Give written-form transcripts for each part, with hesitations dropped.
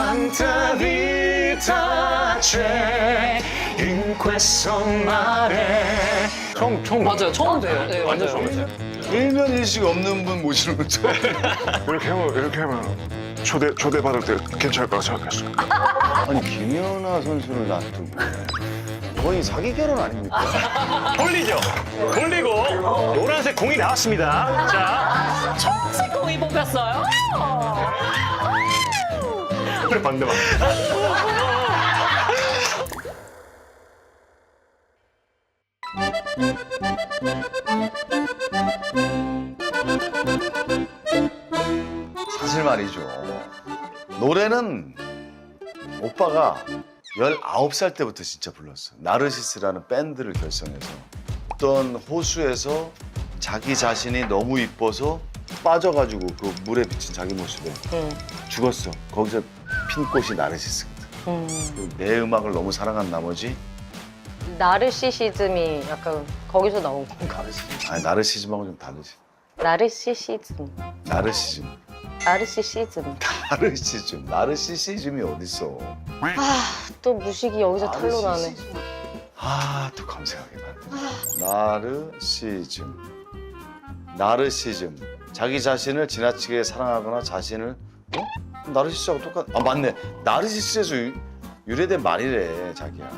Tanta vita c'è in questo mare. 처음 맞아요. 처음 돼요. 네, 완전 맞아요. 처음이세요. 일면일식 없는 분 모시는 거죠. 이렇게 하면 초대 받을 때 괜찮을 거라 생각했어. 아니 김연아 선수를 놔두고 거의 사기 결혼 아닙니까? 돌리죠. 돌리고 노란색 공이 나왔습니다. 자, 초록색 공이 뽑혔어요. 그래 반대만. 사실 말이죠. 노래는 오빠가 19살 때부터 진짜 불렀어. 나르시스라는 밴드를 결성해서 어떤 호수에서 자기 자신이 너무 이뻐서 빠져가지고 그 물에 비친 자기 모습에 죽었어. 거기서 핀 꽃이 나르시스거든. 그리고 내 음악을 너무 사랑한 나머지 나르시시즘이 약간 거기서 나온 건가? 아니 나르시즘하고 좀 다르지. 나르시시즘. 나르시즘. 나르시시즘. 나르시시즘이 어딨어. 또 무식이 여기서 탄로 나네. 또 검색하게 만드네. 나르시즘. 자기 자신을 지나치게 사랑하거나 자신을 나르시스하고 맞네. 나르시스에서 유래된 말이래 자기야.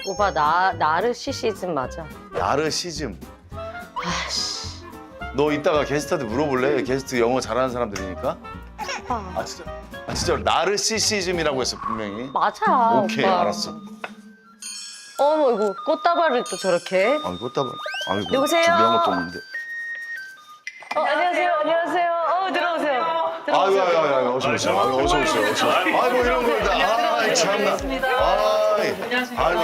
오빠 나르시시즘 맞아. 나르시즘. 너 이따가 게스트한테 물어볼래? 게스트 영어 잘하는 사람들이니까. 진짜 나르시시즘이라고 했어 분명히. 맞아. 오케이 오빠. 알았어. 어머 이거 꽃다발을 또 저렇게. 꽃다발. 아이고 여보세요? 준비한 것도 없는데. 안녕하세요. 안녕하세요. 들어오세요. 아유, 어서 오세요. 어서 오세요. 아이고, 이런 걸 다. 아이, 참나. 아이고,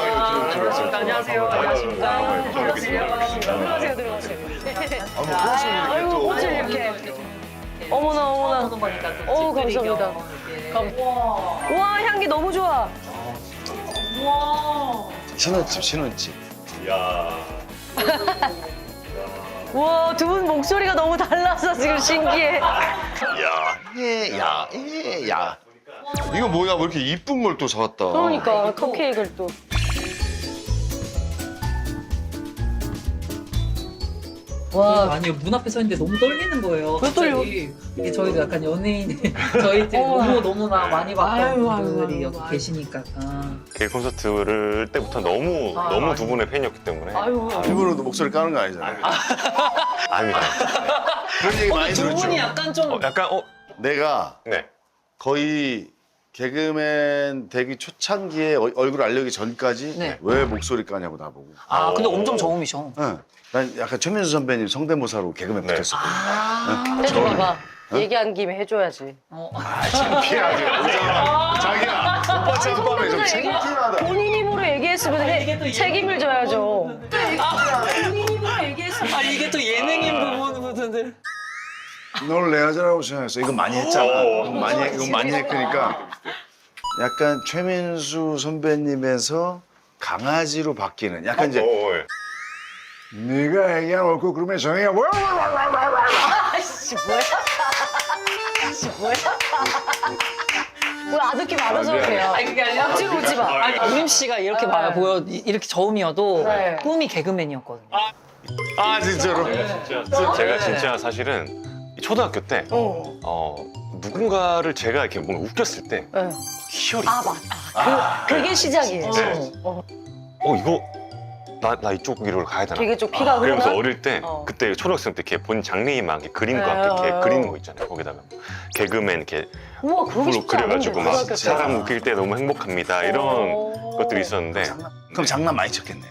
들어오세요. 안녕하세요. 안녕하십니까. 들어오세요. 들어오세요. 아이고, 꽃을 이렇게. 어머나. 감사합니다. 우와 향기 너무 좋아. 신혼집. 우와 두 분 목소리가 너무 달라서 지금 신기해. 야. 이거 뭐야, 왜 이렇게 이쁜 걸 또 사왔다. 그러니까 컵케이크를 또. 와 아니요, 문 앞에 서 있는데 너무 떨리는 거예요. 왜 떨려? 갑자기. 이게 저희도 약간 연예인, 저희 때 너무나 많이 봤던 분들이 여기 계시니까. 그 콘서트를 때부터 너무 두 분의 팬이었기 때문에. 일부러 목소리 까는 거 아니잖아요. 아닙니다. 그런 얘기 많이 두 들었죠. 분이 약간 좀 약간 내가 네. 거의 개그맨 되기 초창기에 얼굴 알려기 전까지 네. 왜 목소리 까냐고 나보고. 근데 엄청 저음이셔. 응. 난 약간 최민수 선배님 성대모사로 개그맨 네. 붙었었거든. 해줘봐봐. 얘기한 김에 해줘야지. 창피하게. 자기야, 오빠 짬밥에 좀 창피하다. 본인 입으로 얘기했으면 책임을 져야죠. 본인 입으로 얘기했으면. 이게 또 예능인 부분인데. 널 내 여자라고 생각했어. 이거 많이 했잖아. 이거 많이 했으니까 약간 최민수 선배님에서 강아지로 바뀌는 약간 이제 네가 얘기하면 옳고 그러면 정혜가 뭐야? 아씨 뭐야? 왜 아득히 말아서 그래요? 그게 아니라 억지로 오지 마. 우림 씨가 이렇게 보여 이렇게 저음이어도 네. 꿈이 개그맨이었거든요. 진짜로? 제가 진짜 사실은 초등학교 때 누군가를 제가 이렇게 뭔가 웃겼을 때 네. 희열이 그게 시작이에요. 네. 이거 나 이쪽으로 가야 되나? 되게 좀 피가 그러면서 흐르나? 어릴 때 그때 초등학생 때 이렇게 본 장래희망 이렇게 그림과 함께 이렇게 그리는 거 있잖아요. 거기다가 개그맨 이렇게 우와 그러기 으로 쉽지 않은데. 그려가지고 막 초등학교 때. 사람 웃길 때 너무 행복합니다 이런 것들이 있었는데 그럼 장난 많이 쳤겠네.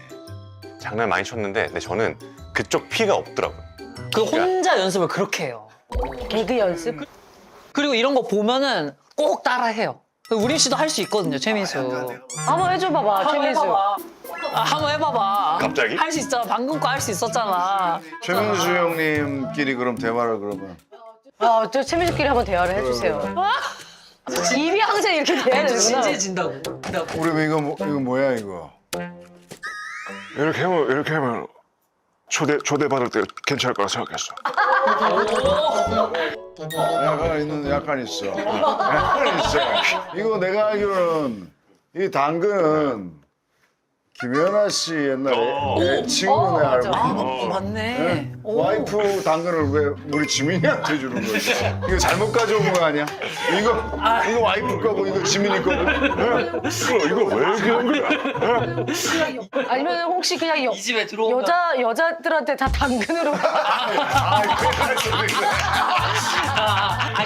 장난 많이 쳤는데 근데 저는 그쪽 피가 없더라고요. 그 혼자 연습을 그렇게 해요. 개그 연습? 그리고 이런 거 보면은 꼭 따라해요. 우림 씨도 할 수 있거든요, 최민수. 한번 해줘봐봐 최민수. 한번 해봐봐. 갑자기? 할 수 있잖아. 방금 거 할 수 있었잖아. 최민수 형님끼리 그럼 대화를 그러면. 저 최민수끼리 한번 대화를 해주세요. 입이 항상 이렇게 돼야 되구나. 진지해진다고. 우리 이거 뭐야 이거? 이렇게 하면 초대받을 때 괜찮을 거라 생각했어. 약간 있어. 약간 있어. 이거 내가 알기로는 이 당근은 김연아 씨 옛날에 친구네 알고. 맞네. 와이프 당근을 왜 우리 지민이한테 주는 거지? 이거 잘못 가져온 거 아니야? 이거 와이프 거고 이거 지민이 거고. 이거 왜 이렇게 한 거야? 아니면 혹시 그냥 이 집에 들어오면 여자들한테 다 당근으로.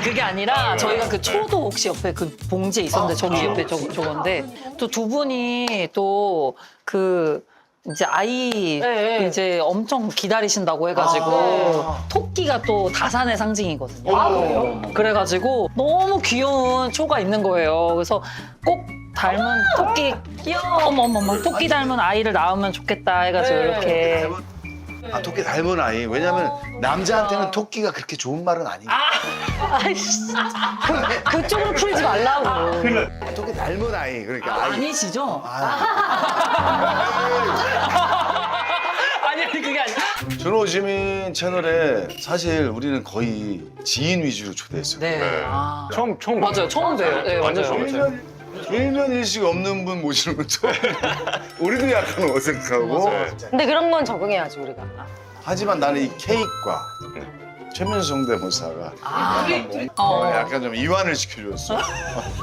그게 아니라 저희가 그 초도 혹시 옆에 그 봉지에 있었는데 저기 옆에 저건데 또 두 분이 또 그 이제 아이 네. 이제 엄청 기다리신다고 해가지고 토끼가 또 다산의 상징이거든요. 그래요? 그래가지고 너무 귀여운 초가 있는 거예요. 그래서 꼭 닮은 토끼 귀여워. 어머머머 토끼 닮은 아이를 낳으면 좋겠다 해가지고 네. 이렇게. 토끼 닮은 아이. 왜냐면 남자한테는 토끼가 그렇게 좋은 말은 아니야. 아이씨. 그쪽으로 풀지 말라고. 토끼 닮은 아이. 그러니까 아이. 아니시죠? 아니 그게 아니라. 준호지민 채널에 사실 우리는 거의 지인 위주로 초대했어요. 네. 네. 아. 처음 맞아요. 처음 봬요. 네, 완전 맞아요. 처음 일면 일식 없는 분 모시는 건 처음. 우리도 약간 어색하고. 네. 근데 그런 건 적응해야지 우리가. 하지만 나는 이 케이크과 최민수 성대모사가 약간 좀 이완을 시켜줬어.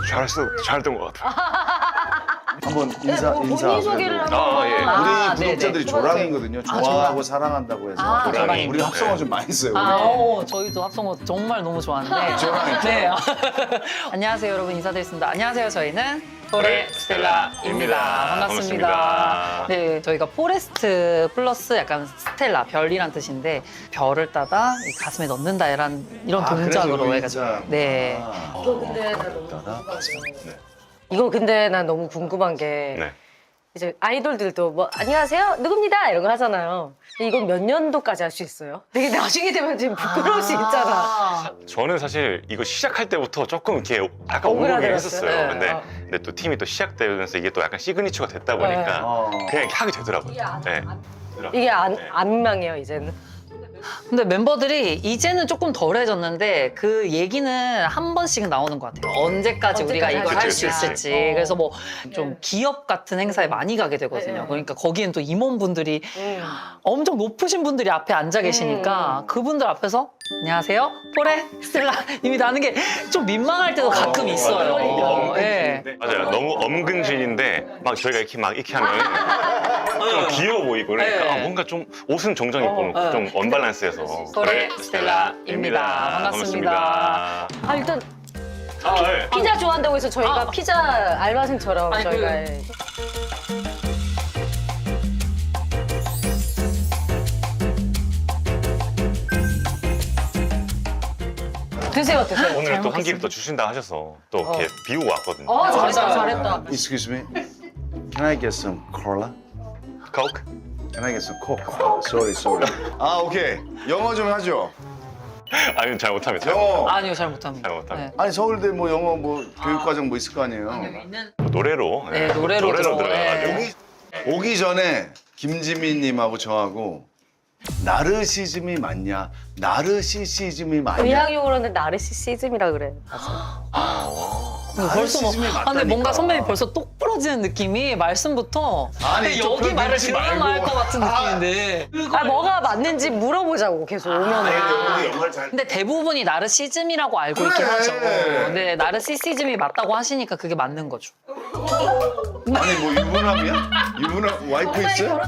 잘했어. 잘했던 것 같아. 한번 인사. 본인 소개를 한번. 아, 예. 우리 네네. 구독자들이 조랑이거든요. 좋아하고 사랑한다고 해서. 아, 조랑이. 우리 합성어 좀 많이 써요. 저희도 합성어 정말 너무 좋아하는데. 조랑이. 네. 안녕하세요, 여러분. 인사드리겠습니다. 안녕하세요, 저희는 포레스텔라입니다. 반갑습니다. 반갑습니다. 네, 저희가 포레스트 플러스 약간 스텔라, 별이란 뜻인데 별을 따다 이 가슴에 넣는다 이런 동작으로 해가지고. 네. 근데 나 너무 이거 근데 난 너무 궁금한 게 네. 이제 아이돌들도 뭐 안녕하세요 누굽니다 이런 거 하잖아요. 근데 이건 몇 년도까지 할 수 있어요? 되게 나중에 되면 좀 부끄러울 수 있잖아. 저는 사실 이거 시작할 때부터 조금 이렇게 약간 오글오글 했었어요. 네. 근데 또 팀이 또 시작되면서 이게 또 약간 시그니처가 됐다 보니까 그냥 이렇게 하게 되더라고요. 네. 이게 안 민망해요 이제는. 근데 멤버들이 이제는 조금 덜해졌는데 그 얘기는 한 번씩은 나오는 것 같아요. 언제까지 우리가 이걸 할 수 그치, 그치. 있을지. 그래서 뭐 좀 기업 같은 행사에 많이 가게 되거든요. 그러니까 거기엔 또 임원분들이 엄청 높으신 분들이 앞에 앉아 계시니까 그분들 앞에서 안녕하세요 포레스텔라입니다 하는 게 좀 민망할 때도 가끔 있어요. 네. 맞아요. 너무 엄근진인데 막 저희가 이렇게 하면 좀 귀여워 보이고 그러니까 네. 뭔가 좀 옷은 정장 입고 놓고 좀 언밸런스해서 포레스텔라입니다. 반갑습니다. 아 일단 네. 피자 좋아한다고 해서 저희가 피자 알바생처럼 아니, 저희가 드세요. 오늘 또 한 끼를 또 주신다 하셔서 또 이렇게 비우고 왔거든요. 잘했다. Excuse me. Can I get some cola? Coke? Can I get some Coke? Sorry. 오케이. 영어 좀 하죠. 아니 잘 못합니다. 영어. 아니요, 잘 못합니다. 잘 못합니다. 아니 서울대 뭐 영어 뭐 교육과정 뭐 있을 거 아니에요. 노래로 네, 노래로 들어가가지고 네. 오기 전에 김지민님하고 저하고 나르시즘이 맞냐? 나르시시즘이 맞냐? 의학용어로는 나르시시즘이라 그래. 벌써 뭐, 나르시즘이 근데 뭔가 맞다니까. 선배님 벌써 똑 부러지는 느낌이 말씀부터 아니, 좀 여기 그런 말을 눈치 들어야 말고. 할것 같은 느낌인데. 뭐가 맞는지 물어보자고 계속 오면은. 우리 영어를 잘. 근데 대부분이 나르시즘이라고 알고 있긴 하죠. 근데 나르시시즘이 맞다고 하시니까 그게 맞는 거죠. 아니 뭐 유부남이야? 유부남 와이프 있어요?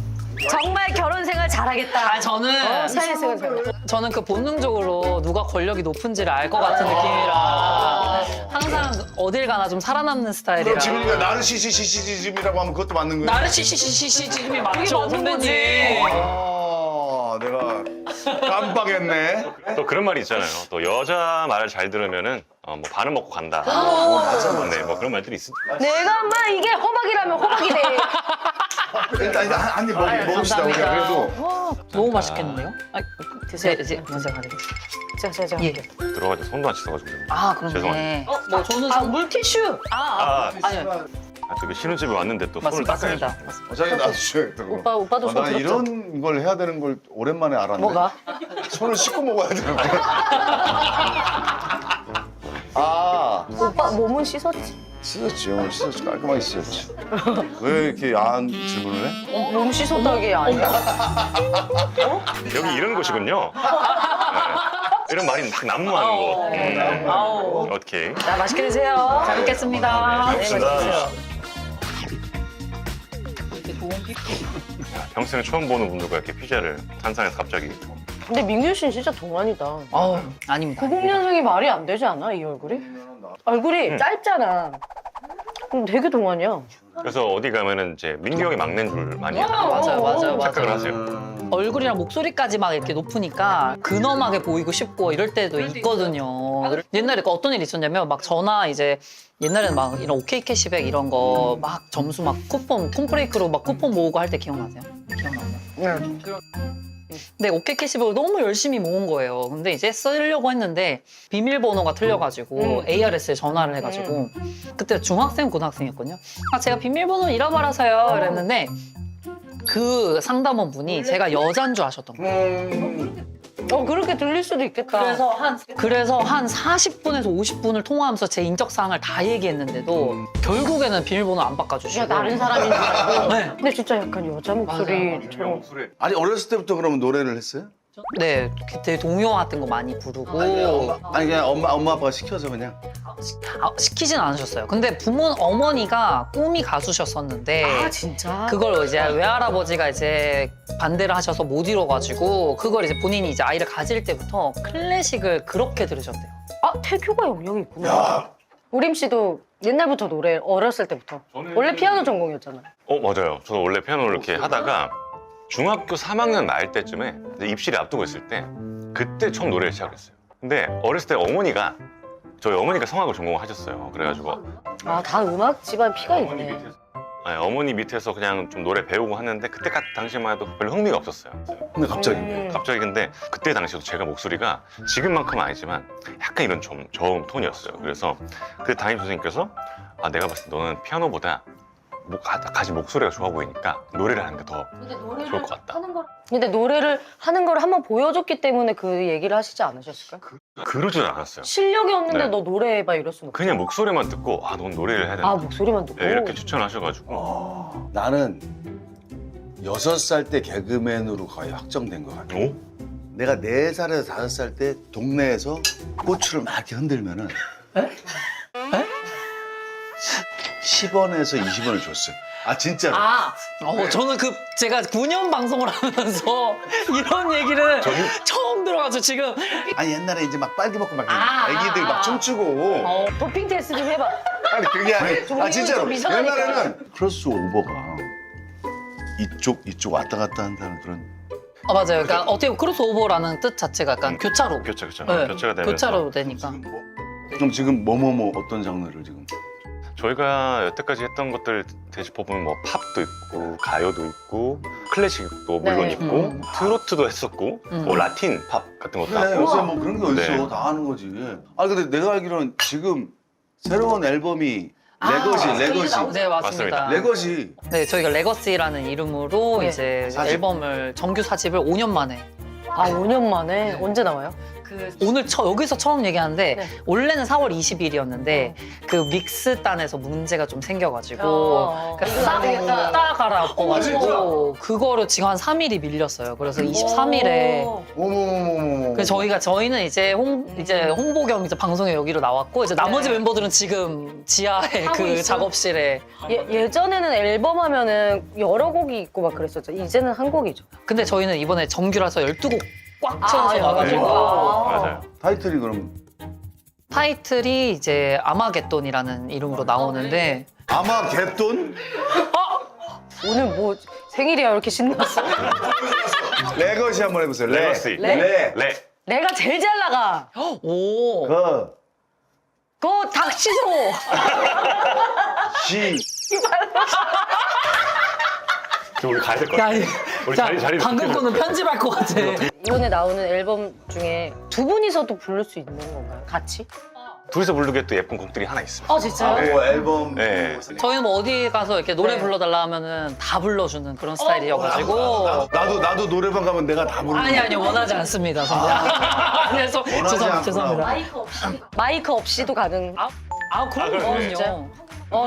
정말 결혼 생활 잘하겠다. 저는 사회생활 잘해. 저는 그 본능적으로 누가 권력이 높은지를 알 것 같은 느낌이라 항상 어딜 가나 좀 살아남는 스타일이라. 그럼 지민이가 나르시시시즘이라고 하면 그것도 맞는 거야? 나르시시시즘이 맞죠, 맞는 선배님. 내가 깜빡했네. 또 그런 말이 있잖아요. 또 여자 말을 잘 들으면은 뭐 반은 먹고 간다. 맞아. 네, 뭐 그런 말들이 있습니다. 내가 막 이게 호박이라면 호박이네. 일단 한입 먹읍시다 우리가 감사합니다. 그래도. 너무 맛있겠는데요? 드세요. 이제 먼저 가리고. 자. 예. 들어가지고 손도 안 씻어가지고. 아, 그러네. 죄송합니다. 뭐 저는 물티슈. 아니요. 또 신혼집에 왔는데 또 손을 닦아야죠. 맞습니다. 자기 놔주셔야겠다. 그럼. 오빠도 손 나 부럽죠? 이런 걸 해야 되는 걸 오랜만에 알았네. 뭐가? 손을 씻고 먹어야 되는 거야. 아, 오빠 몸은 씻었지? 씻었지. 오늘 씻었지. 깔끔하게 씻었지. 왜 이렇게 야한 질문을 해? 몸 씻었다기 아니야? 여기 이런 곳이군요. 네. 이런 말이 막 난무하는 곳. 아우. 오케이. 자, 맛있게 드세요. 잘 먹겠습니다. 네, 잘 네, 먹겠습니다. 맛있게 드세요. 이렇게 좋은 피자. 평생 처음 보는 분들과 이렇게 피자를 한상에서 갑자기. 근데 민규 씨는 진짜 동안이다. 아우, 아닙니다. 90년생이 말이 안 되지 않아, 이 얼굴이? 얼굴이 짧잖아. 되게 동안이야. 그래서 어디 가면은 이제 민규 형이 막내인 줄 많이 착각을 맞아요. 하세요. 얼굴이랑 목소리까지 막 이렇게 높으니까 근엄하게 보이고 싶고 이럴 때도 있거든요. 옛날에 어떤 일이 있었냐면 막 전화 이제 옛날에는 막 이런 OK 캐시백 이런 거 막 점수 막 쿠폰 콤브레이크로 막 쿠폰 모으고 할 때 기억나세요? 기억나요? 근데 OK 캐시백을 너무 열심히 모은 거예요. 근데 이제 쓰려고 했는데 비밀번호가 틀려가지고 ARS에 전화를 해가지고 그때 중학생 고등학생이었거든요. 아 제가 비밀번호 잃어버려서요 이랬는데 그 상담원 분이 제가 여잔 줄 아셨던 거예요. 그렇게 들릴 수도 있겠다. 그래서 한 40분에서 50분을 통화하면서 제 인적 사항을 다 얘기했는데도 결국에는 비밀번호 안 바꿔주시고. 진짜 다른 사람인 줄 알고. 네. 근데 진짜 약간 여자 목소리처럼. 아니 어렸을 때부터 그러면 노래를 했어요? 네, 그때 동요 같은 거 많이 부르고. 아니 그냥 엄마 아빠가 시켜서 그냥. 시키진 않으셨어요. 근데 어머니가 꿈이 가수셨었는데. 아 진짜? 그걸 이제 외할아버지가 이제 반대를 하셔서 못 이뤄가지고 그걸 이제 본인이 이제 아이를 가질 때부터 클래식을 그렇게 들으셨대요. 아 태교가 영향이 있구나. 우림 씨도 옛날부터 노래 어렸을 때부터. 원래 피아노 전공이었잖아요. 맞아요. 저도 원래 피아노를 이렇게 하다가 중학교 3학년 말 때쯤에 이제 입시를 앞두고 있을 때 그때 처음 노래를 시작을 했어요. 근데 어렸을 때 저희 어머니가 성악을 전공하셨어요. 그래가지고 아 다 음악 집안 피가 있네. 아니, 어머니 밑에서 그냥 좀 노래 배우고 하는데 그때 당시만 해도 별로 흥미가 없었어요. 근데 갑자기. 갑자기 근데 그때 당시에도 제가 목소리가 지금만큼은 아니지만 약간 이런 좀 저음 톤이었어요. 그래서 그 담임 선생님께서 내가 봤을 때 너는 피아노보다 가진 목소리가 좋아 보이니까 노래를 하는 게 더 좋을 것 같다. 근데 노래를 하는 걸 한번 보여줬기 때문에 그 얘기를 하시지 않으셨을까요? 그러진 않았어요. 실력이 없는데 네. 너 노래해봐 이럴 수는 없죠. 그냥 목소리만 듣고 넌 노래를 해야 된다. 목소리만 듣고. 네, 이렇게 추천하셔가지고 나는 6살 때 개그맨으로 거의 확정된 것 같아. 오? 내가 4살에서 5살 때 동네에서 고추를 막 이렇게 흔들면은 10원에서 20원을 줬어요. 아 진짜로. 저는 제가 9년 방송을 하면서 이런 얘기를 처음 들어가지고 지금. 아니 옛날에 이제 막 빨개 먹고 막 애기들 막 춤추고. 도핑 테스트 좀 해봐. 아니 그게 아니 진짜로 좀 이상하니까. 옛날에는 크로스 오버가 이쪽 왔다 갔다 한다는 그런. 맞아요. 그러니까 어떻게 보면 크로스오버라는 뜻 자체가 약간 교차로. 그렇죠. 네, 교체가 되면서 교차로 되니까. 그럼 지금 뭐 어떤 장르를 지금? 저희가 여태까지 했던 것들 되짚어보면 뭐 팝도 있고 가요도 있고 클래식도 물론 네. 있고 트로트도 했었고 뭐 라틴 팝 같은 것도 그래 하고 요새 뭐 그런 게 어딨어. 네. 다 하는 거지. 아 근데 내가 알기로는 지금 새로운 앨범이 레거시. 네, 맞습니다. 맞습니다. 레거시. 네, 저희가 레거시라는 이름으로 네. 이제 사집. 앨범을 정규 4집을 5년 만에. 5년 만에 언제 나와요? 오늘 여기서 처음 얘기하는데 네. 원래는 4월 20일이었는데 그 믹스단에서 문제가 좀 생겨가지고 이건 안 되겠다. 따가라 엎어가지고 그거를 지금 한 3일이 밀렸어요. 그래서 23일에 어머머머머. 그래서 저희는 이제 홍보 겸 이제 방송에 여기로 나왔고 이제 나머지 멤버들은 지금 지하에 하고 그 있어? 작업실에. 예전에는 앨범 하면은 여러 곡이 있고 막 그랬었죠. 이제는 한 곡이죠. 근데 저희는 이번에 정규라서 12곡 꽉 채워서 네. 나가지고 맞아요. 타이틀이 그럼 타이틀이 이제 아마겟돈이라는 이름으로 나오는데 아마 갯돈? 오늘 뭐 생일이야 이렇게 신났어? 레거시 한번 해보세요. 레거시. 레. 내가 제일 잘 나가. 오 그 닥치소. 시. 우리 가야 될 것 같아. 우리 자리 방금 거는 편집할 것 같아. 이번에 나오는 앨범 중에 두 분이서도 부를 수 있는 건가요? 같이? 둘이서 부르기에 또 예쁜 곡들이 하나 있습니다. 진짜요? 뭐 앨범. 네. 저희는 뭐 어디 가서 이렇게 노래 네. 불러달라 하면은 다 불러주는 그런 스타일이어가지고. 나도 노래방 가면 내가 다 부르는. 아니 원하지 않습니다 선배. 그래서 않구나. 죄송합니다. 마이크 없이도 가능. 그럼요. 진짜요?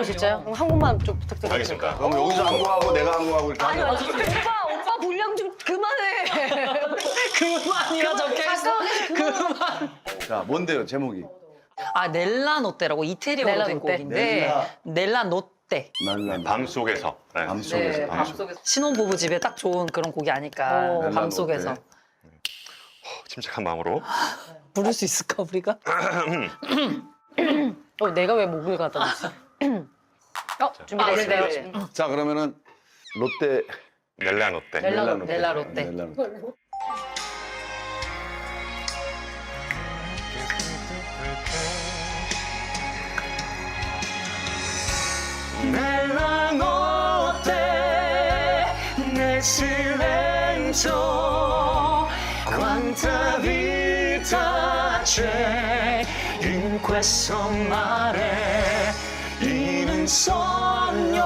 진짜요? 그럼 한 곡만 좀 부탁드릴게요. 알겠습니다. 그럼 여기서 한 곡하고 내가 한 곡하고 이렇게 하면. 오빠 분량 좀 그만해. 그만이라 적혀있어. 그만. 자, 뭔데요, 제목이? 넬라노떼라고 이태리어로 된 넬라노떼. 곡인데 넬라노떼. 날라. 밤속에서. 밤속에서. 네, 밤속에서 신혼부부 집에 딱 좋은 그런 곡이 아닐까. 넬라노떼. 밤속에서. 침착한 마음으로. 부를 수 있을까 우리가? 내가 왜 목을 갖다 놨지? 준비됐어요. 네. 자, 그러면은 롯데. 넬라노떼. 넬라노떼. 넬라노떼. Nell'anotte, nel silenzio, quanta vita c'è in questo mare, in un sogno,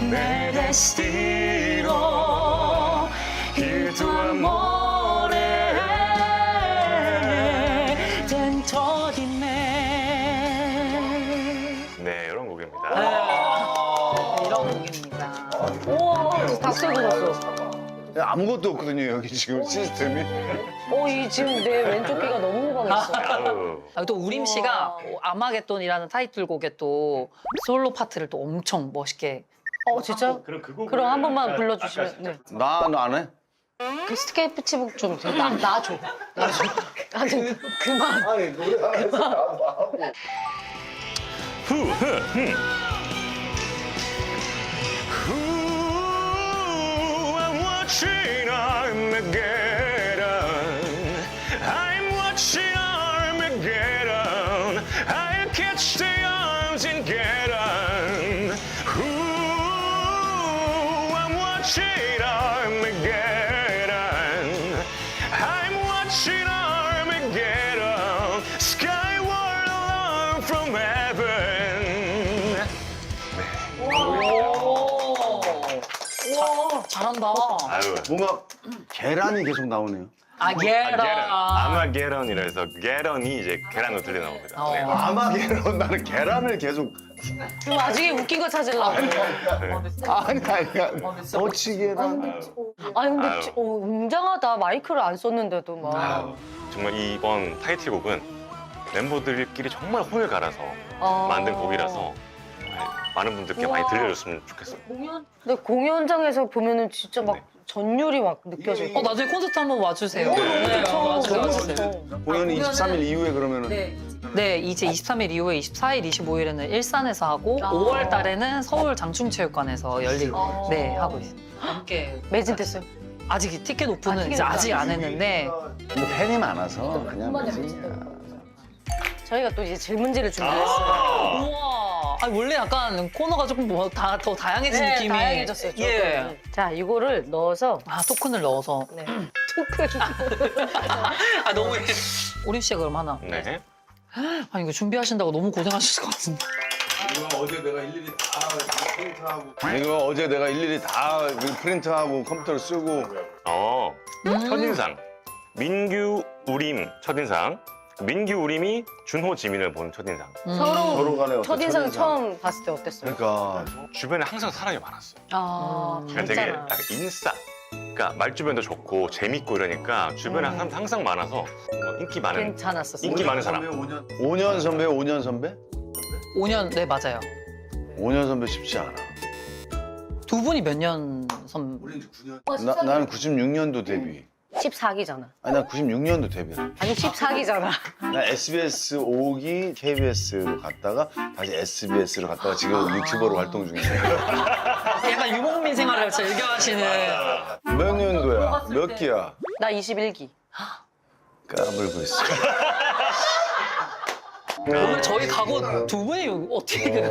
nel destino, il tuo amore è dentro di me. 네, 이런 곡입니다. 이런 곡입니다. 우와, 박수 들었어. 아무것도 없거든요, 여기 지금 시스템이. 이 지금 내 왼쪽 귀가 너무 호강했어. 아우. 또 우림 씨가 아마겟돈이라는 타이틀곡에 또 솔로 파트를 또 엄청 멋있게. 진짜? 그럼 한 번만 불러주시면. 네. 너 안 해? 그 스케이프 치북 좀 놔줘. 아니 그만. 아니, 노래 안 해서 나도 하고. I'm watching Armageddon. I'm watching Armageddon. I'll catch the arms and get on. I'm watching Armageddon. I'm watching Armageddon. Skyward alarm from heaven. 잘한다. 아유. 뭔가 계란이 계속 나오네요. 계란. 아마게런이라 해서 게런이 이제 계란으로 들려 나옵니다. 네. 아마게런 나는 계란을 계속. 좀 나중에 웃긴 거 찾으려고. 아니. 너치 계란. 근데 아유. 웅장하다. 마이크를 안 썼는데도 막. 아유, 정말 이번 타이틀곡은 멤버들끼리 정말 혼을 갈아서 만든 곡이라서 많은 분들께 많이 들려줬으면 좋겠어요. 근데 공연장에서 보면은 진짜 막 네. 전율이 막 느껴져요. 나중에 콘서트 한번 와주세요. 너무 와주세요. 좋죠. 공연이 23일 이후에 그러면은. 네, 이제 23일 이후에 24일, 25일에는 일산에서 하고 5월 달에는 서울 장충체육관에서 열리고 하고 있어요. 함께 매진됐어요. 아직 티켓 오픈은 이제 아직 안 했는데 뭐 팬이 많아서 그냥 매진이야. 저희가 또 이제 질문지를 준비했어요. 우와. 원래 약간 코너가 조금 더 다양해진 느낌이. 다양해졌어요. 조금. 예. 자, 이거를 넣어서 토큰을 넣어서. 네. 토큰. 너무 오림 씨가 그럼 하나. 네. 이거 준비하신다고 너무 고생하셨을 것 같은데. 이거 어제 내가 일일이 다 프린트하고 컴퓨터를 쓰고. 첫인상. 민규, 우림 첫인상. 민규, 우림이 준호, 지민을 본 첫인상. 서로 간에 어떤 첫인상 첫인상. 처음 봤을 때 어땠어요? 그러니까 주변에 항상 사람이 많았어요. 그러니까 되게 진짜나. 약간 인싸. 그러니까 말주변도 좋고 재밌고 이러니까 주변에 사람도 항상 많아서 인기 많은 괜찮았었어요. 인기 많은 사람. 5년 선배, 5년 선배? 5년, 네, 맞아요. 5년 선배 쉽지 않아. 두 분이 몇 년 선? 나는 96년도 데뷔. 14기잖아. 아니, 난 96년도 데뷔야. 아니 14기잖아. 나 SBS 5기 KBS로 갔다가 다시 SBS로 갔다가 지금 유튜버로 활동 중이야. 약간 유목민 생활을 즐겨 하시는. 몇 년도야? 몇 기야? 나 21기. 까불고 있어. 오늘 저희 가고 두 분이 어떻게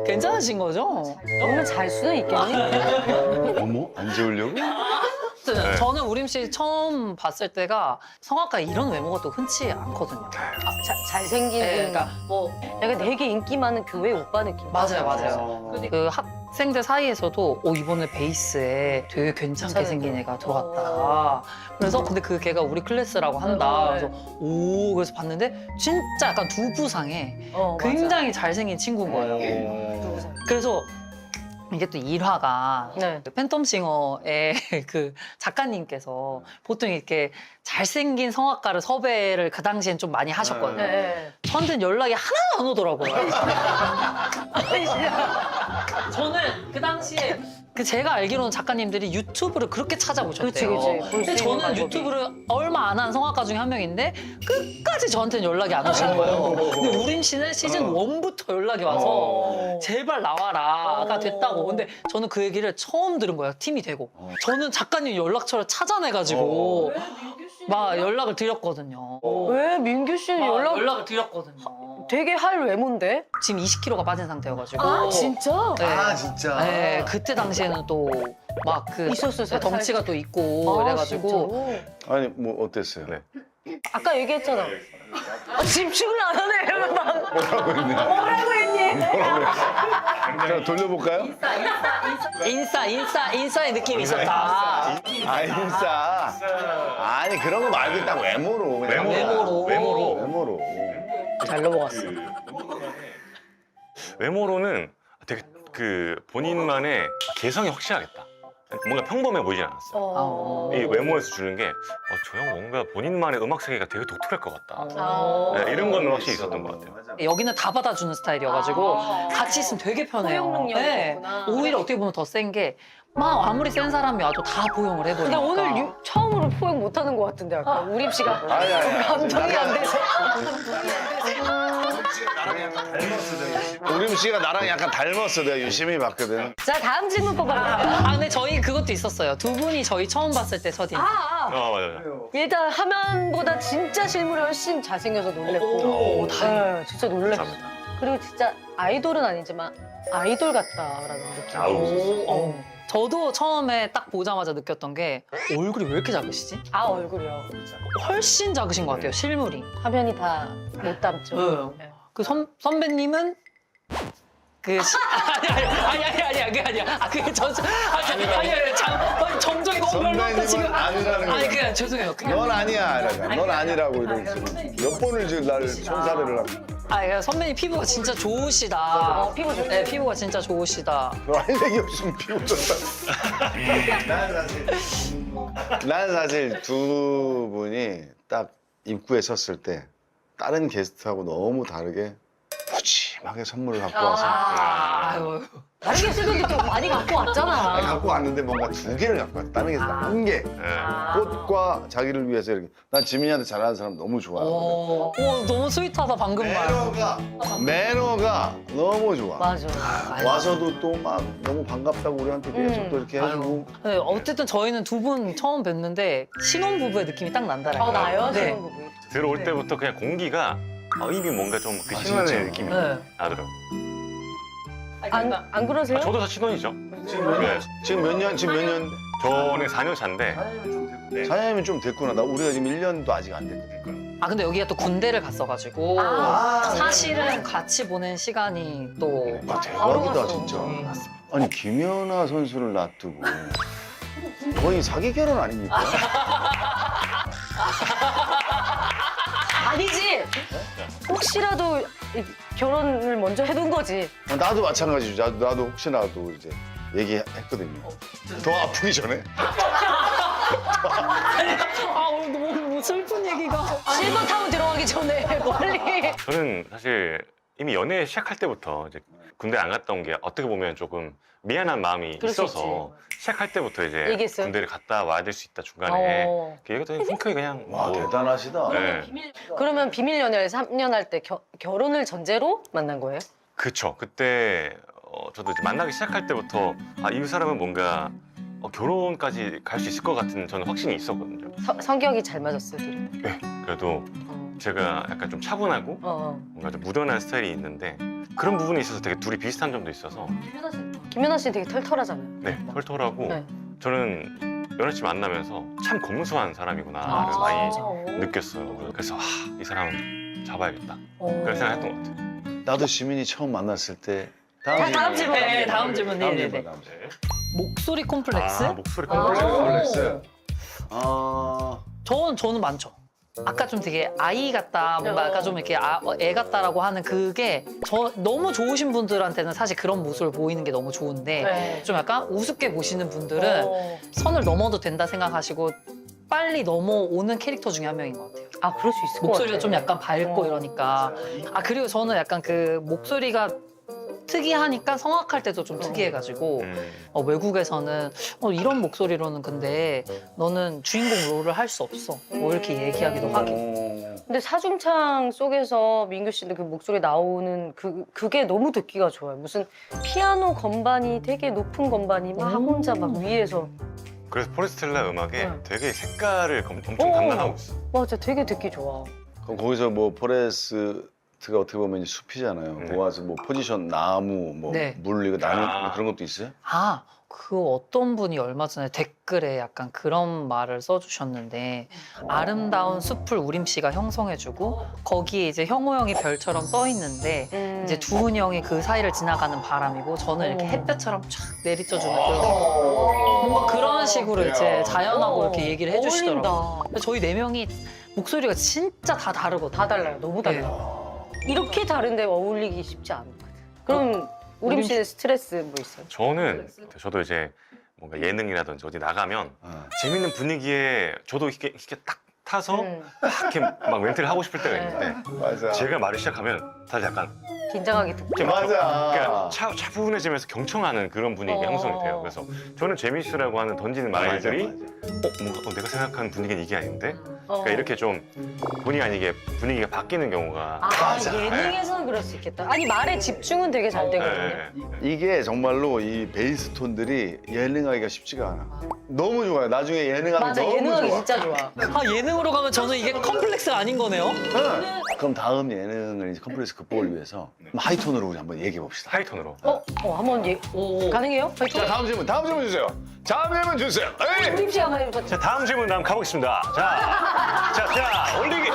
괜찮으신 거죠? 오늘 잘 수는 있겠니? 어머? 안 재우려고? 네. 저는 우림 씨 처음 봤을 때가 성악가에 이런 외모가 또 흔치 않거든요. 잘생긴. 네, 그러니까 뭐 약간 되게 인기 많은 교회 오빠 느낌. 맞아요. 그 학생들 사이에서도 이번에 베이스에 되게 괜찮게 생긴 애가 들어왔다. 그래서 근데 그 걔가 우리 클래스라고 한다. 그래서 그래서 봤는데 진짜 약간 두부상에 굉장히 잘생긴 친구인 거예요. 그래서 이게 또 일화가 네. 팬텀싱어의 그 작가님께서 보통 이렇게 잘생긴 성악가를 섭외를 그 당시엔 좀 많이 하셨거든요. 네. 저한테는 연락이 하나도 안 오더라고요. 저는 그 당시에 제가 알기로는 작가님들이 유튜브를 그렇게 찾아보셨대요. 그치. 근데 저는 유튜브를 얼마 안 한 성악가 중에 한 명인데 끝까지 저한테는 연락이 안 오시는 거예요. 근데 우림 씨는 시즌 1부터 연락이 와서 제발 나와라가 됐다고. 근데 저는 그 얘기를 처음 들은 거예요. 팀이 되고. 저는 작가님 연락처를 찾아내가지고 막 연락을 드렸거든요. 왜 민규 씨는 연락을 드렸거든요. 되게 할 외모인데? 지금 20kg가 빠진 상태여가지고. 아 진짜? 네. 아 진짜. 네, 그때 당시에는 또 막 그 있었어요, 덩치가 또 있고 그래가지고 진짜로? 아니 뭐 어땠어요? 네. 아까 얘기했잖아. 집중을 안 하네. 뭐라고 했니? 뭐라고 했니? 자 돌려볼까요? 인싸의 느낌이 있었다. 아 인싸. 아니 그런 거 말고 딱 외모로. 그냥. 외모로. 잘 넘어갔어. 외모로는 되게 그 본인만의 개성이 확실하겠다. 뭔가 평범해 보이진 않았어요. 이 외모에서 주는 게 저 형 뭔가 본인만의 음악 세계가 되게 독특할 것 같다. 네, 이런 건 확실히 있었던 것 같아요. 여기는 다 받아주는 스타일이어가지고 같이 있으면 되게 편해요. 포용 능력이 네. 있구나. 오히려 어떻게 보면 더 센 게 막 아무리 센 사람이 와도 다 포용을 근데 해버리니까. 오늘 처음으로 포용 못하는 것 같은데 아까 우림 씨가 아니. 감정이 안 돼서. 우림 씨가 나랑 약간 닮았어. 내가 유심히 봤거든. 자 다음 질문 뽑아볼까요? 근데 저희 그것도 있었어요. 두 분이 저희 처음 봤을 때 첫인. 맞아요. 일단 화면보다 진짜 실물이 훨씬 잘생겨서 놀랬고. 네, 진짜 놀랬어. 감사합니다. 그리고 진짜 아이돌은 아니지만 아이돌 같다라는 느낌. 아우. 저도 처음에 딱 보자마자 느꼈던 게 얼굴이 왜 이렇게 작으시지? 얼굴이요. 훨씬 작으신 것 같아요, 실물이. 화면이 다 못 담죠. 네. 그 선배님은 아니 그게 아니야. 그게 정적이 너무 별로한데 지금. 선배님은 아니라는 거야. 그냥 죄송해요. 넌 아니야. 이러니까. 넌 아니라고 이러고 지금 몇 번을 지금 나를 손사래를 하고. 그냥 선배님 피부가 진짜 좋으시다. 피부 좋죠. 네, 피부가 진짜 좋으시다. 할 얘기 없으면 비웃었다. 난 사실 두 분이 딱 입구에 섰을 때 다른 게스트하고 너무 다르게 푸짐하게 선물을 갖고 와서 아유. 다르게 쓰는데 좀 많이 갖고 왔잖아. 아니, 갖고 왔는데 뭔가 두 개를 갖고 왔다. 다른 게스트 한 개. 네. 꽃과 자기를 위해서 이렇게. 난 지민이한테 잘하는 사람 너무 좋아하거든. 너무 스윗하다 방금 말. 매너가 너무 좋아. 맞아. 와서도 또 막 너무 반갑다고 우리한테 계속 또 이렇게 해주고. 네, 어쨌든 저희는 두 분 처음 뵀는데 신혼부부의 느낌이 딱 난다라니까. 나요? 네. 신혼부부. 들어올 때부터 그냥 공기가 이미 뭔가 좀 그 신혼의 느낌이 네. 나더라고요. 안 그러세요? 저도 다 신혼이죠. 네. 지금 몇 년? 저는 4년 차인데 네. 사장님이 좀 됐구나. 우리가 지금 1년도 아직 안 됐거든. 근데 여기가 또 군대를 갔어가지고 사실은 같이 보낸 시간이 또 대박이다 갔어. 진짜. 아니 김연아 선수를 놔두고 거의 사기 결혼 아닙니까? 아니지. 혹시라도 결혼을 먼저 해둔 거지. 나도 마찬가지죠. 나도 혹시나도 이제 얘기했거든요. 더 아프기 전에. 오늘 너무 슬픈 얘기가. 실버타운 들어가기 전에 멀리. 저는 사실 이미 연애 시작할 때부터 이제 군대 안 갔다 온 게 어떻게 보면 조금 미안한 마음이 그럴 수 있어서 시작할 때부터 이제 얘기했어요? 군대를 갔다 와야 될 수 있다 중간에 어. 그 얘기했더니 흔쾌히 그냥 와 대단하시다. 네. 그러면 비밀 연애를 3년 할 때 결혼을 전제로 만난 거예요? 그쵸. 그때 저도 이제 만나기 시작할 때부터 이 사람은 뭔가 결혼까지 갈 수 있을 것 같은 저는 확신이 있었거든요. 성격이 잘 맞았어요, 둘이. 네. 그래도 제가 약간 좀 차분하고 뭔가 좀 무던한 스타일이 있는데 그런 부분에 있어서 되게 둘이 비슷한 점도 있어서 김연아 씨는 되게 털털하잖아요. 네 털털하고 네. 저는 연애치 만나면서 참 검소한 사람이구나를 아, 많이 진짜? 느꼈어요. 그래서 이 사람 잡아야겠다. 그런 생각했던 것 같아요. 나도 지민이 처음 만났을 때 다음 질문. 네, 다음 질문. 다음 네네네. 질문, 다음 질문. 목소리 콤플렉스? 목소리 콤플렉스. 아, 저는 많죠. 아까 좀 되게 아이 같다, 뭔가 아까 좀 이렇게 애 같다라고 하는 그게 너무 좋으신 분들한테는 사실 그런 모습을 보이는 게 너무 좋은데 네. 좀 약간 우습게 보시는 분들은 선을 넘어도 된다 생각하시고 빨리 넘어오는 캐릭터 중에 한 명인 것 같아요. 아, 그럴 수 있을 것 목소리가 같아. 좀 약간 밝고 어. 이러니까. 아, 그리고 저는 약간 그 목소리가 특이하니까 성악할 때도 좀 특이해가지고 외국에서는 이런 목소리로는 근데 너는 주인공 롤을 할 수 없어. 뭐 이렇게 얘기하기도 하고. 근데 사중창 속에서 민규 씨는 그 목소리 나오는 그게 너무 듣기가 좋아요. 무슨 피아노 건반이 되게 높은 건반이 막 혼자 막 위에서. 그래서 포레스텔라 음악에 네. 되게 색깔을 엄청 오. 담당하고 있어. 맞아, 되게 듣기 좋아. 그럼 거기서 뭐 포레스트가 어떻게 보면 이제 숲이잖아요. 네. 거기 와서 뭐 포지션 나무, 뭐 네. 물 이거 나무 그런 것도 있어요? 아, 그 어떤 분이 얼마 전에 댓글에 약간 그런 말을 써주셨는데 아름다운 숲을 우림 씨가 형성해주고 거기에 이제 형호 형이 별처럼 떠 있는데 이제 두훈이 형이 그 사이를 지나가는 바람이고 저는 이렇게 햇볕처럼 쫙 내리쳐주는 그런 뭔가 그런 식으로 이제 자연하고 이렇게 얘기를 해주시더라고요. 어울린다. 근데 저희 네 명이 목소리가 진짜 다 다르거든요. 다 달라요. 너무 달라요. 이렇게 다른데 어울리기 쉽지 않거든. 그럼 우림 씨는 스트레스 뭐 있어요? 저도 이제 뭔가 예능이라든지 어디 나가면 어. 재밌는 분위기에 저도 이렇게 딱 타서 이렇게 막 멘트를 하고 싶을 때가 있는데 맞아. 제가 말을 시작하면 다들 약간 긴장하게 듣고. 이렇게 막 맞아. 그러니까 차분해지면서 경청하는 그런 분위기가 형성이 돼요. 그래서 저는 재미있으라고 하는 던지는 말들이 뭔가 내가 생각하는 분위기는 이게 아닌데 그러니까 이렇게 좀 본의 아니게 분위기가 바뀌는 경우가 아, 예능에서는 그럴 수 있겠다. 아니, 말에 집중은 되게 잘 되거든요. 네. 이게 정말로 이 베이스 톤들이 예능하기가 쉽지가 않아. 너무 좋아요. 나중에 예능하면 맞아, 너무 예능하기 좋아. 진짜 좋아. 아, 예능으로 가면 저는 이게 컴플렉스가 아닌 거네요? 응. 그럼 다음 예능을 이제 컴플렉스 극복을 위해서 하이톤으로 우리 한번 얘기해 봅시다. 하이톤으로. 한번 가능해요? 자, 다음 질문 주세요. 다음 질문 주세요. 에이! 우림 씨 한번 해볼까? 자, 다음 질문 다음 가보겠습니다. 자, 올리기.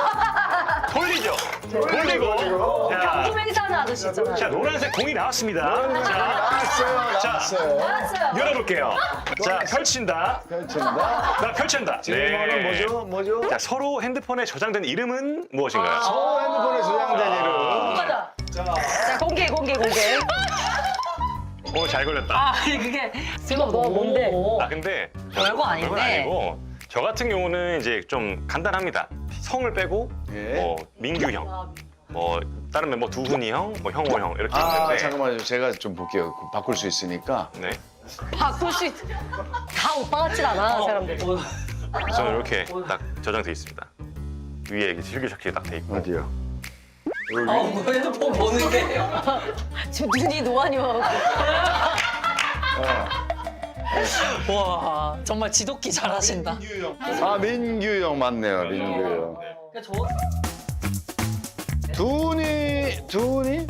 돌리죠. 돌리고. 경품 행사하는 아저씨 있잖아요. 자, 노란색 공이 나왔습니다. 나왔어요. 열어볼게요. 자, 펼친다. 펼친다. 나 펼친다. 질문은 뭐죠? 자, 서로 핸드폰에 저장된 이름은 무엇인가요? 저 핸드폰에 저장된 이름. 맞아. 자, 공개. 오, 잘 걸렸다. 아, 그게 제가 뭔데? 근데 별거 아닌데. 별건 아니고 저 같은 경우는 이제 좀 간단합니다. 성을 빼고 예. 뭐 민규 형, 뭐 다른 멤버 두훈이 형, 뭐 형호 형 이렇게 아, 있는데 잠깐만요. 제가 좀 볼게요. 바꿀 수 있으니까. 네, 바꿀 수 있... 다 오빠 같진 않아, 사람들. 저는 이렇게 딱 저장돼 있습니다. 위에 이렇게 실규적이 딱 돼 있고 어디요? 뭐 핸드폰 보는 게. 지금 눈이 노안이 와갖고. 와, 정말 지독히 잘하신다. 아, 민규 형 맞네요. 민규 형. 두훈이 두훈이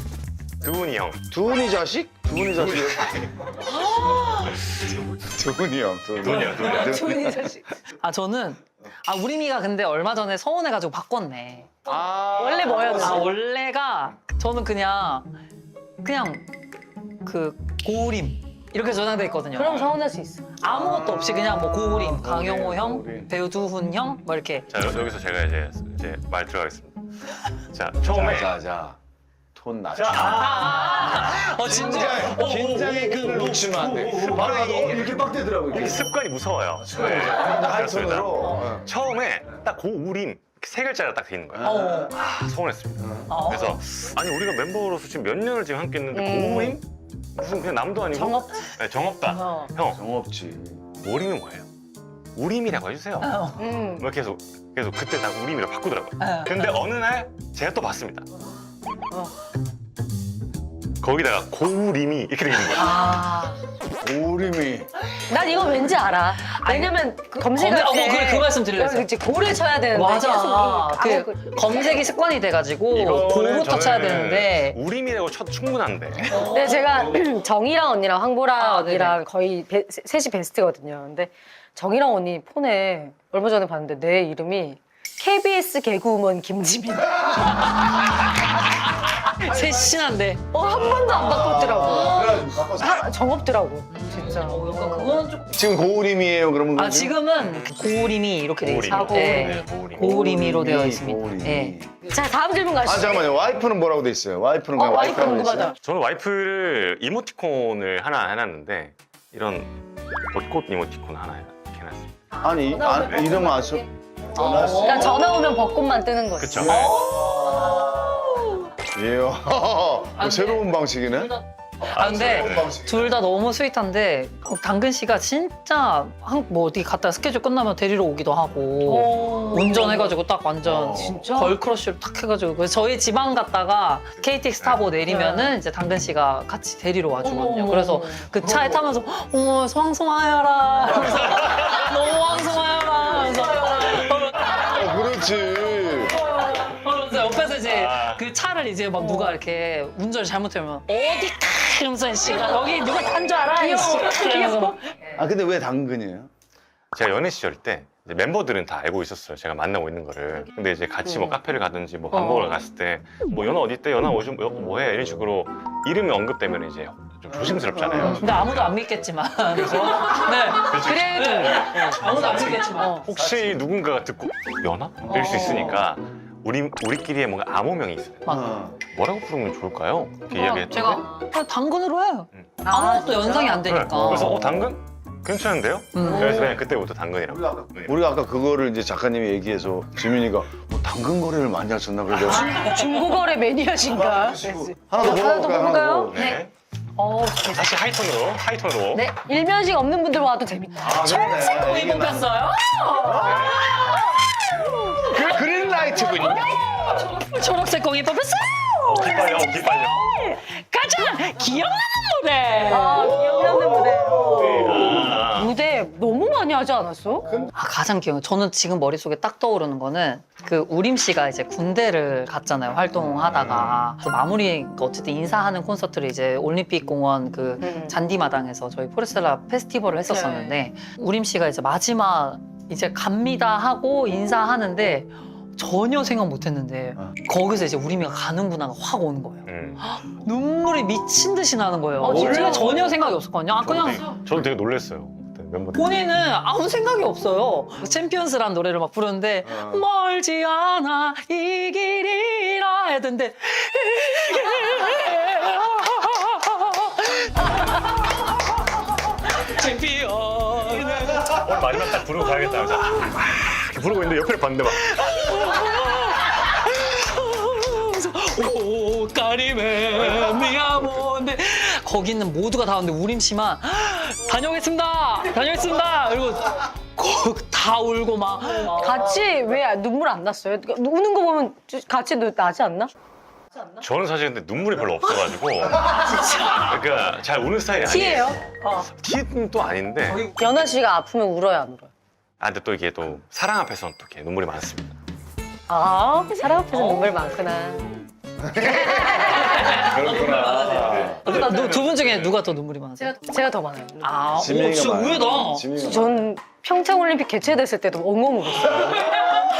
형. 두훈이 자식? 두훈이 자식. 두훈이 형. 준이 자식. 아, 저는 우림이가 근데 얼마 전에 서운해가지고 바꿨네. 원래 뭐였는데? 원래가 저는 그냥 그 고우림 이렇게 저장돼 있거든요. 그럼 서운할 수 있어. 아무것도 없이 그냥 뭐 고우림, 강영호 형, 고우림. 배우 두훈 형, 뭐 이렇게. 자, 여기서 제가 이제 말 들어가겠습니다. 자, 처음에 자. 톤 낮춰. 진짜. 긴장의 끈을 놓치면 안 돼. 바로 이렇게 빡대더라고. 이게 습관이 무서워요. 네. 하이톤으로. 처음에 딱 고우림 세 글자가 딱 돼 있는 거예요. 서운했습니다. 그래서 아니 우리가 멤버로서 지금 몇 년을 지금 함께 했는데 고우림? 무슨 그냥 남도 아니고 정없. 네, 정없다. 형, 정없지. 우림은 뭐예요? 우림이라고 해주세요. 뭐 계속 그때 다 우림이라고 바꾸더라고요. 근데 어느 날 제가 또 봤습니다. 거기다가 고우림이 이렇게 돼 있는 거야. 아. 오림이. 난 이거 왠지 알아. 왜냐면 검색할 때 그래, 그 말씀 드리려고 이제 고를 쳐야 되는데 계속 맞아. 이거 그 검색이 습관이 돼가지고 이거는 고부터 쳐야 저는 되는데. 우림이라고 쳐도 충분한데. 네, 제가 정이랑 언니랑 황보라 아, 언니랑 거의 셋이 베스트거든요. 근데 정이랑 언니 폰에 얼마 전에 봤는데 내 이름이 KBS 개그우먼 김지민. 셋신한데. 한 번도 안 바꿨더라고. 정없더라고, 진짜. 그거는 좀. 지금 고우림이에요, 그러면? 아, 지금은 고우림이 이렇게 돼 있어요. 아, 고우림이. 네. 고우림이. 고우림이로 되어 있습니다. 고우림이. 네. 자, 다음 질문 가시죠. 아, 잠깐만요. 와이프는 뭐라고 돼 있어요? 와이프는 그냥 와이프 와이프라고 돼 있어요? 궁금하다. 저는 와이프를 이모티콘을 하나 해놨는데 이런 벚꽃 이모티콘 하나 이렇게 해놨습니다. 아니, 이름 아셔? 그러니까 전화 오면 벚꽃만 뜨는 거지. 그쵸? 예. 뭐 새로운 방식이네? 아, 근데 둘 다 너무 스윗한데 당근 씨가 진짜 뭐 어디 갔다 스케줄 끝나면 데리러 오기도 하고 운전해가지고 딱 완전 진짜? 걸크러쉬로 딱 해가지고 그래서 저희 지방 갔다가 KTX 타고 내리면은 이제 당근 씨가 같이 데리러 와주거든요. 어머. 그래서 그 차에 타면서 어머 황송하여라 그래서 너무 황송하여라 그래서 그렇지. 그러면서 옆에서 이제 아. 그 차를 이제 막 누가 이렇게 운전을 잘못하면 어디 가 이러면서 씨가 여기 누가 탄 줄 알아 이씨 이러면서 아, 근데 왜 당근이에요? 제가 연애 시절 때 이제 멤버들은 다 알고 있었어요. 제가 만나고 있는 거를. 근데 이제 같이 뭐 카페를 가든지 뭐 밥 먹으러 갔을 때 뭐 연아 어디 있대? 연아 오시면 뭐해? 이런 식으로 이름이 언급되면 이제 좀 조심스럽잖아요. 근데 아무도 안 믿겠지만 그죠? 네 그래도 아무도 안 믿겠지만 혹시 누군가가 듣고 연아? 이럴 수 있으니까 우리끼리의 뭔가 암호명이 있어요. 뭐라고 부르면 좋을까요? 이렇게 이야기했는데 제가 그냥 당근으로 해요. 음. 아무것도 연상이 안 네. 되니까. 그래서 당근? 괜찮은데요? 음. 그래서 그냥 그때부터 당근이라고. 네. 우리가 아까 그거를 이제 작가님이 얘기해서 지민이가 당근 거래를 많이 하셨나 그래서 중고거래 매니아신가? 하나 더 하나 더 볼까요? 보고. 네. 어, 다시 하이톤으로. 네. 일면식 없는 분들 와도 재밌다. 거 입어 뺐어요? 그린라이트군요. 초록색 공 입어 뺐어요? 기빨려. 가자! 기억나는 노래! 기억나는 무대. 아. 무대 너무 많이 하지 않았어? 가장 기억. 저는 지금 머릿속에 딱 떠오르는 거는 그 우림 씨가 이제 군대를 갔잖아요. 활동하다가. 그래서 마무리 어쨌든 인사하는 콘서트를 이제 올림픽 공원 그 잔디마당에서 저희 포레스텔라 페스티벌을 했었었는데 우림 씨가 이제 마지막 이제 갑니다 하고 인사하는데 전혀 생각 못 했는데 거기서 이제 우림이가 가는구나가 확 오는 거예요. 눈물이 미친 듯이 나는 거예요. 진짜? 원래 전혀 생각이 없었거든요. 아, 그냥 저도 되게 놀랐어요. 그때 멤버들. 본인은 아무 생각이 없어요. 챔피언스라는 노래를 막 부르는데 멀지 않아 이 길이라 했는데 챔피언 오늘 마지막 딱 부르고 가야겠다. 그래서 이렇게 부르고 있는데 옆에 봤는데 막 오 까리메 미아몬데 거기 있는 모두가 다 왔는데 우림 씨만 다녀오겠습니다 그리고 다 울고 막 같이 왜 눈물 안 났어요? 그러니까 우는 거 보면 같이 나지 않나? 저는 사실 근데 눈물이 별로 없어가지고 그러니까 잘 우는 스타일이 아니에요. 티예요? 티는 또 아닌데 연아 씨가 아프면 울어요, 안 울어요? 아 근데 또 이게 또 사랑 앞에서는 또 이렇게 눈물이 많습니다. 아, 사람 앞에서 눈물 많구나. 그렇구나. 두 분 중에 누가 더 눈물이 많으세요? 제가 더 많아요. 아, 지민이가 진짜 많아요. 의외다. 지민이가 전 평창올림픽 개최됐을 때도 엉엉 울었어요.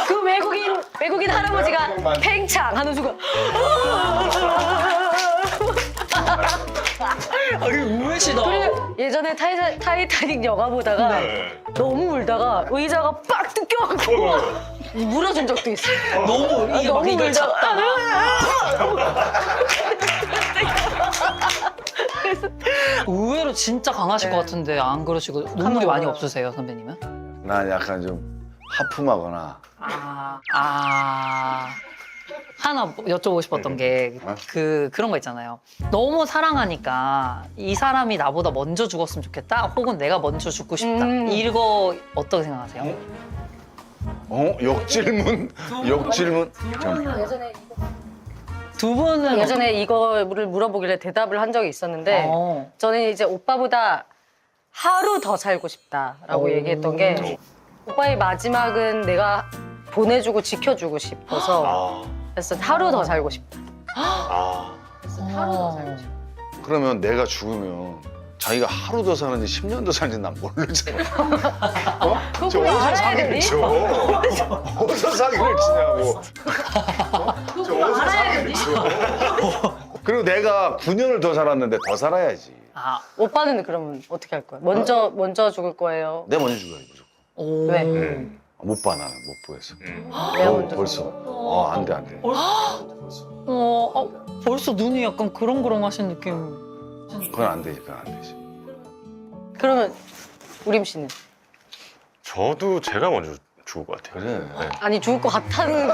그 외국인 할아버지가 팽창 하는 순간 아, 이게 의외시다. 그리고 예전에 타이타닉 영화 보다가 너무 울다가 의자가 빡 뜯겨갖고 물어준 적도 있어요. 너무 이게 막 이걸 잡다가 의외로 진짜 강하실 것 같은데 안 그러시고 눈물이 많이 없으세요, 선배님은? 난 약간 좀 하품하거나 하나 여쭤보고 싶었던 게 그런 거 있잖아요. 너무 사랑하니까 이 사람이 나보다 먼저 죽었으면 좋겠다. 혹은 내가 먼저 죽고 싶다. 이거 어떻게 생각하세요? 역질문? 잠깐만. 예전에 두 분은 예전에 이거를 물어보길래 대답을 한 적이 있었는데 어. 저는 이제 오빠보다 하루 더 살고 싶다라고 오. 얘기했던 게 오빠의 마지막은 내가 보내주고 지켜주고 싶어서 아, 그래서 하루 더 살고 싶다. 아. 그래서 하루 더 살고 싶다. 그러면 내가 죽으면 자기가 하루 더 사는지 10년 더 사는지 난 모르잖아. 어? 그거 저 뭘 어디서 알아야 사기를 되니? 쳐? 어디서 사기를 치냐고. 그거 알아야 되니? 그리고 내가 9년을 더 살았는데 더 살아야지. 아, 오빠는 그러면 어떻게 할 거야? 먼저 죽을 거예요? 내가 먼저 죽어야지 무조건. 오. 왜? 못 봐 나는 못 보겠어. 내가 먼저 벌써. 안 돼, 안 돼. 벌써. 벌써 눈이 약간 그렁그렁하신 느낌. 그건 안 되지, 그건 안 되지. 그러면 우림 씨는? 저도 제가 먼저 죽을 것 같아요. 그래. 네. 아니 죽을 것 같다는 키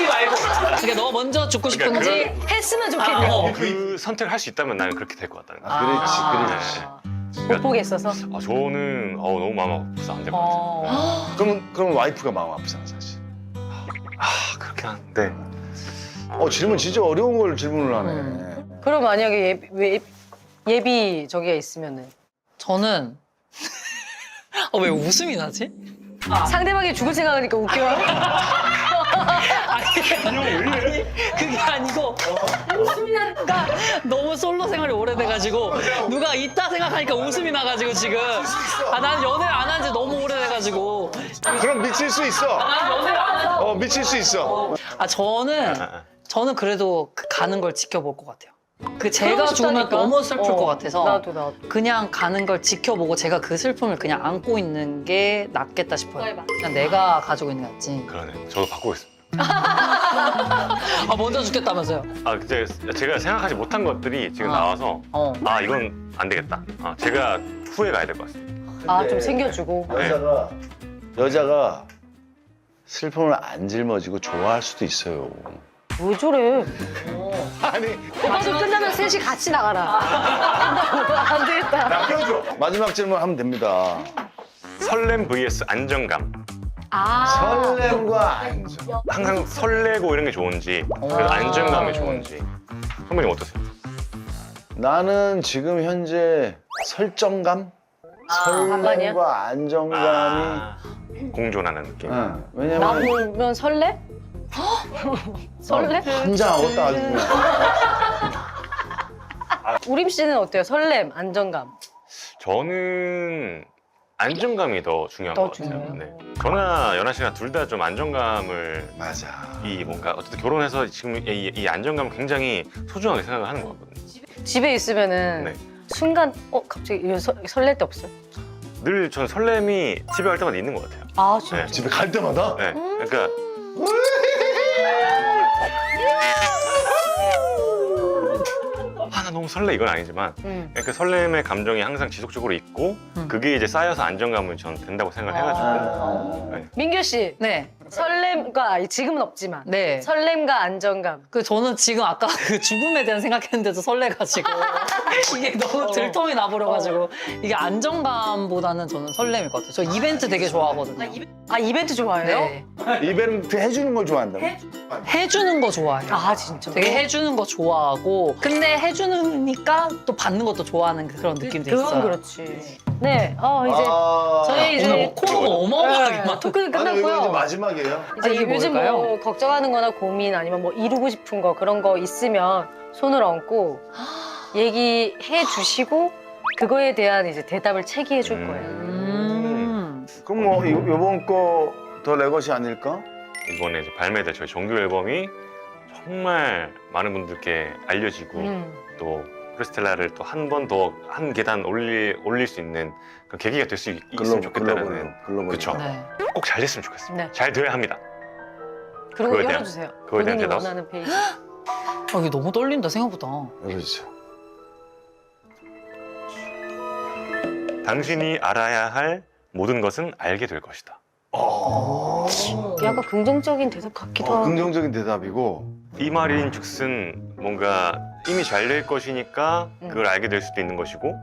말고. 그러니까 너 먼저 죽고 싶은지. 그러니까 했으면 좋겠네. 그 선택을 할 수 있다면 나는 그렇게 될 것 같다는 거예요. 아, 그렇지. 못 보겠어서. 아, 저는 너무 마음 아파서 안 될 것 같아요. 그럼 와이프가 마음 아프잖아, 사실. 아, 그렇게 하는데. 질문 진짜 어려운 걸 질문을 하네. 그럼 만약에 예비 저기가 있으면은 저는 왜 웃음이 나지? 상대방이 죽을 생각하니까 웃겨요. 아니 그게 아니고 웃음이 나니까 너무 솔로 생활이 오래돼가지고 누가 있다 생각하니까 웃음이 나가지고 지금 난 연애를 안 한 지 너무 오래돼가지고 그럼 미칠 수 있어. 미칠 수 있어. 저는 그래도 그 가는 걸 지켜볼 것 같아요. 그 제가 그러고 죽으면 싶다니까? 너무 슬플 것 같아서 나도. 그냥 가는 걸 지켜보고 제가 그 슬픔을 그냥 안고 있는 게 낫겠다 싶어요. 그냥 내가 가지고 있는 게 낫지. 그러네. 저도 바꾸겠습니다. 먼저 죽겠다면서요? 이제 제가 생각하지 못한 것들이 지금 나와서 이건 안 되겠다. 제가 후회 가야 될 것 같습니다. 좀 챙겨주고. 여자가 슬픔을 안 짊어지고 좋아할 수도 있어요. 왜 저래? 아니, 오빠도 끝나면 셋이 같이 나가라. 안 되겠다. 남겨줘. 마지막 질문 하면 됩니다. 설렘 vs 안정감. 설렘과 안정. 항상 설레고 이런 게 좋은지, 그래서 안정감이 좋은지. 선배님 어떠세요? 나는 지금 현재 설정감? 반반이야? 설렘과 안정감이. 공존하는 느낌. 응. 나 왜냐면 보면 설레? 설레? 한장하고 딱 아주 그냥. 우림 씨는 어때요? 설렘, 안정감. 저는 안정감이 더 중요한 더 것 같아요. 중요해요? 네. 저나 연하 씨가 둘 다 좀 안정감을 맞아. 뭔가 어쨌든 결혼해서 지금 이 안정감을 굉장히 소중하게 생각을 하는 거거든요. 집에 있으면은 네. 순간 갑자기 설렐 때 없어요? 늘 저는 설렘이 집에 갈 때마다 있는 것 같아요. 아 진짜? 네. 집에 갈 때마다? 네. 그러니까 나 너무 설레 이건 아니지만 그 설렘의 감정이 항상 지속적으로 있고 그게 이제 쌓여서 안정감을 전 된다고 생각을 해가지고 네. 민규 씨 네. 설렘과 지금은 없지만 네. 설렘과 안정감. 저는 지금 아까 그 죽음에 대한 생각했는데도 설레가지고 이게 너무 들통이 나버려가지고 이게 안정감보다는 저는 설렘일 것 같아요. 저 이벤트 되게 좋아하거든요. 이벤트 좋아해요? 네. 이벤트 해주는 걸 좋아한다고? 해주는 거 좋아해요. 진짜? 되게 해주는 거 좋아하고 근데 해주니까 또 받는 것도 좋아하는 그런 느낌도 있어요. 그건 그렇지. 네, 이제 저희 오늘 이제 뭐 코너가 어마어마하게 많아. 토크는 아니, 이거 이제 끝났고요. 마지막이에요. 이제 이게 요즘 뭘까요? 뭐 걱정하는 거나 고민 아니면 뭐 이루고 싶은 거 그런 거 있으면 손을 얹고 얘기해 주시고 그거에 대한 이제 대답을 체계해 줄 거예요. 그럼 뭐 요번 거 더 레거시 아닐까? 이번에 이제 발매될 저희 정규 앨범이 정말 많은 분들께 알려지고 또 프레스텔라를 또 한 번 더 한 계단 올릴 수 있는 그런 계기가 될 수 있으면 좋겠다는 글로벌. 그쵸. 네. 꼭 잘 됐으면 좋겠습니다. 네. 잘 돼야 합니다. 그리고 그거에 대한- 열어주세요. 그거에 대한 본인이 대답? 원하는 페이지. 이게 너무 떨린다 생각보다. 열어주세요. 당신이 알아야 할 모든 것은 알게 될 것이다. 약간 긍정적인 대답 같기도 하고. 긍정적인 대답이고. 이 말인즉슨 뭔가 이미 잘 될 것이니까 그걸 알게 될 수도 있는 것이고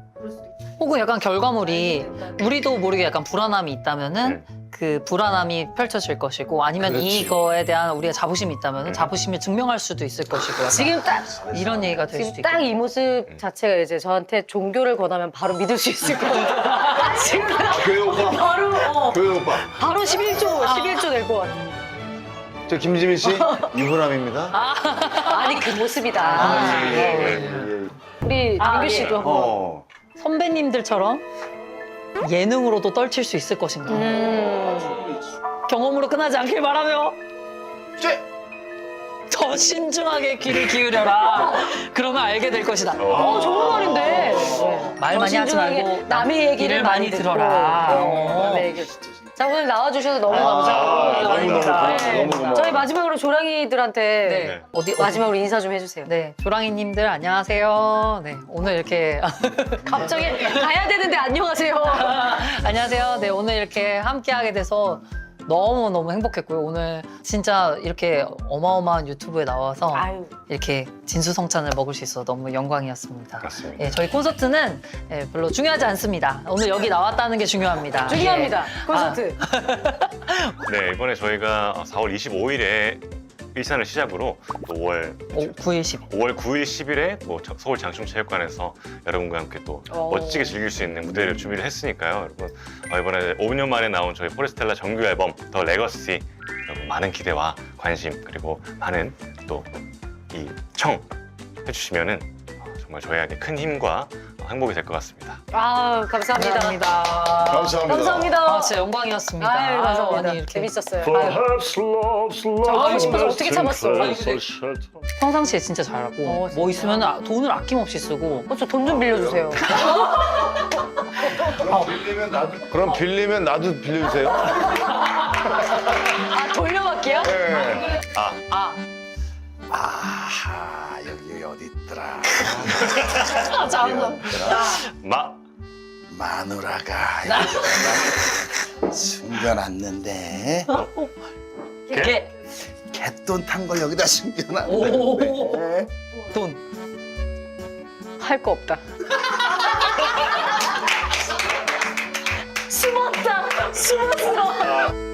혹은 약간 결과물이 우리도 모르게 약간 불안함이 있다면은 그 불안함이 펼쳐질 것이고 아니면 그렇지. 이거에 대한 우리가 자부심이 있다면 자부심을 증명할 수도 있을 것이고요. 지금 딱 이런 얘기가 될 수도 지금 딱 있고. 이 모습 자체가 이제 저한테 종교를 권하면 바로 믿을 수 있을 것 같아요. 지금 교회 오빠. 바로 교회 오빠. 바로 11조 될 것 같아. 저 김지민 씨 유부남입니다. 아니 그 모습이다. 아, 예, 네. 예, 예. 우리 아, 민규 예. 씨도 한번. 어. 선배님들처럼 예능으로도 떨칠 수 있을 것인가. 경험으로 끝나지 않길 바라며 더 신중하게 귀를 기울여라. 그러면 알게 될 것이다. 좋은 말인데. 네. 말 많이 하지 진중하게 말고 남의 얘기를 많이 들어라. 듣고. 남의 얘기. 자 오늘 나와주셔서 너무 감사합니다. 너무 네. 고마워. 저희 마지막으로 조랑이들한테 네. 어디 마지막으로 인사 좀 해주세요. 네, 조랑이님들 안녕하세요. 네, 오늘 이렇게 갑자기 가야 되는데 안녕하세요. 안녕하세요. 네, 오늘 이렇게 함께하게 돼서 너무 행복했고요. 오늘 진짜 이렇게 어마어마한 유튜브에 나와서 아유. 이렇게 진수성찬을 먹을 수 있어서 너무 영광이었습니다. 맞습니다. 예, 저희 콘서트는 별로 중요하지 않습니다. 오늘 여기 나왔다는 게 중요합니다. 중요합니다. 콘서트. 네, 이번에 저희가 4월 25일에 일산을 시작으로 또 5월 9일 10일. 5월 9일, 10일에 뭐 서울 장충체육관에서 여러분과 함께 또 멋지게 즐길 수 있는 무대를 준비를 했으니까요. 여러분 이번에 5년 만에 나온 저희 포레스텔라 정규 앨범 더 레거시 여러분 많은 기대와 관심 그리고 많은 또 이 청 해주시면은 정말 저희에게 큰 힘과 행복이 될 것 같습니다. 아 감사합니다. 감사합니다. 감사합니다. 아, 진짜 영광이었습니다. 아유, 감사합니다. 아니, 이렇게 재밌었어요. Perhaps love's 하고 싶어서 어떻게 참았어? 평상시에 진짜 잘하고 뭐 있으면 돈을 아낌없이 쓰고 저 돈 좀 빌려주세요. 그럼 빌리면 나도 빌려주세요. 아 돌려받기요? 네. 아, 여기 어디 있더라. 잠깐. 마누라가 숨겨놨는데 이게 갯돈 탄 걸 여기다 오. 숨겨놨는데 돈. 할 거 없다. 숨었다. 숨었어.